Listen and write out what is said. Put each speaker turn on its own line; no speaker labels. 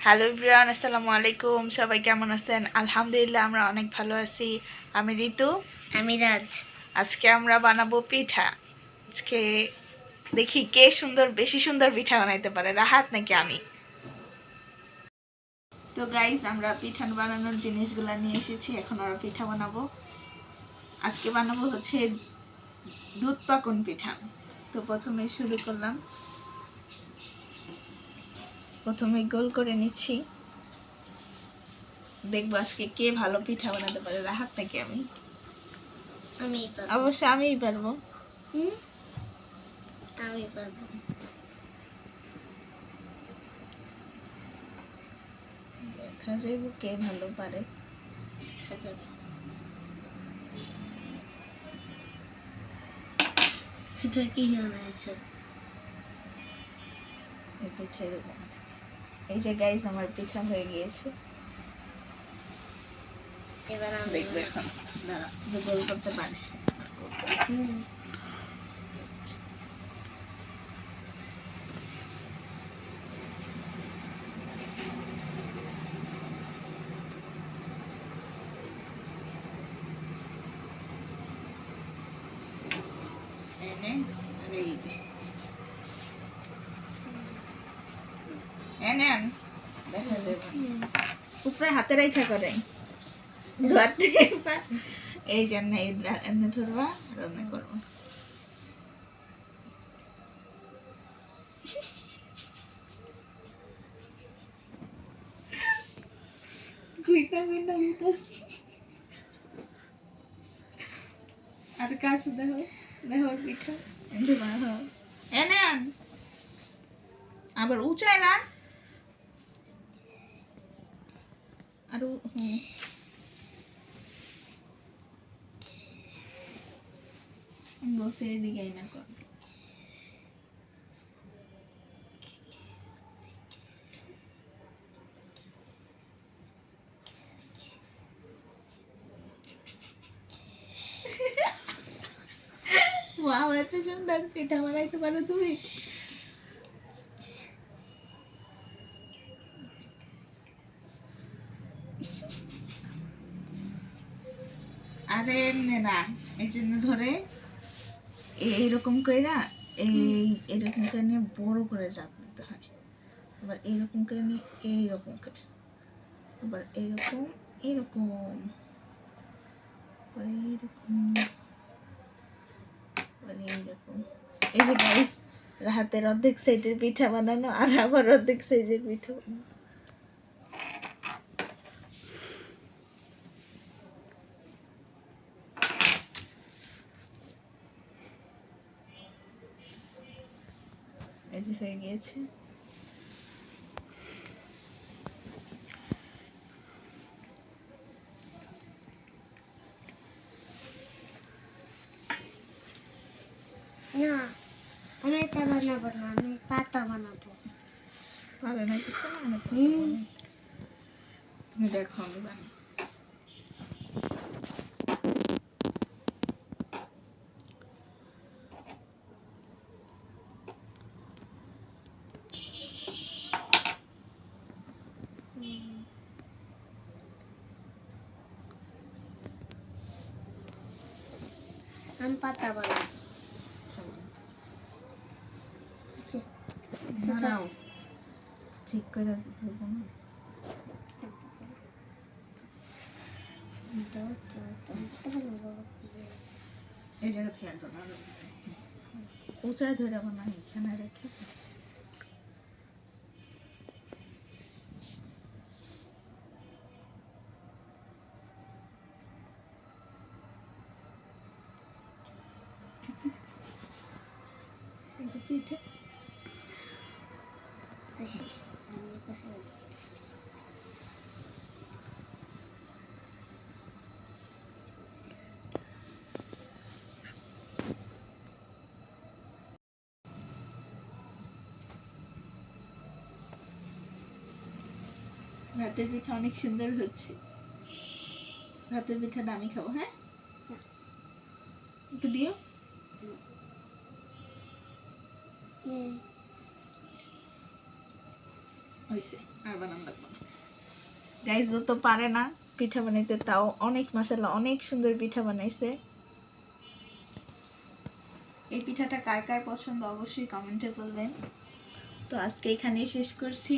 Hello everyone, আসসালামু আলাইকুম। সবাই কেমন আছেন? আলহামদুলিল্লাহ, আমরা অনেক ভালো আছি। আমি ঋতু।
আমি রাজ।
আজকে আমরা বানাবো পিঠা। আজকে দেখি কে বেশি সুন্দর পিঠা বানাইতে পারে, রাহাত নাকি আমি। তো গাইজ, আমরা পিঠা বানানোর জিনিসগুলো নিয়ে এসেছি। এখন আমরা পিঠা বানাবো। আজকে বানাবো হচ্ছে দুধ পাকন পিঠা। তো প্রথমে শুরু করলাম। প্রথমে গোল করে নিচ্ছি। দেখবো আজকে কে ভালো পিঠা বানাতে পারে, রাহাত নাকি আমি। অবশ্যই আমিই পারবো।
আমি পারবো।
দেখা যাবে কে ভালো পারে। দেখা যাবে।
এটা কি বানাইছো?
এই পিঠা এরকম থাকে। এই যে গাইস, আমার পিঠা হয়ে গিয়েছে।
এবার আমি
দেখবো এখন। দাঁড়া, তুই গোল করতে পারিস। এনে আর এই যে এনে আন। দেখা যাবে উপরে হাতে রেখা করে ধরতে। এই জন্য এমনি ধরবা আর এমনি করবো। আর কাছে দেখো, দেখো পিঠা এনে আন। আবার উঁচায় না, আর বলছে এদিকে না কর। ওয়াও, এত সুন্দর পিঠা বানাইতে পারো তুমি। আরে এমনি না, এই জন্য ধরে এইরকম করে না, এইরকম করে নিয়ে বড় করে চাপ দিতে হয়। আবার এইরকম করে নিয়ে এইরকম করে, আবার এইরকম এরকম, এইরকম, এইরকম। এই যে গাইস, রাহাতের অর্ধেক সাইজের পিঠা বানানো আর আবার অর্ধেক সাইজের পিঠা বানানো। এই যে হয়ে গিয়েছে।
না, আমি এটা বানাবো না, আমি পাতা বানাবো।
পারে না কিছু না, তুমি দেখো আমি বানাই।
আমি পাতা বানাবো।
দাঁড়াও, ঠিক করে দেবো না। এই জায়গা থেকে একদম উঁচায় ধরে বানা, এখানে রেখে পিঠে। রাতের পিঠা অনেক সুন্দর হচ্ছে। রাতের পিঠাটা আমি খাবো। হ্যাঁ, একটু দিও। হয়েছে, আর বানান লাগবে না। গাইজ ও তো পারে না পিঠা বানাইতে, তাও অনেক মাশাআল্লাহ অনেক সুন্দর পিঠা বানাইছে। এই পিঠাটা কার কার পছন্দ অবশ্যই কমেন্টে বলবেন। তো আজকে এখানেই শেষ করছি।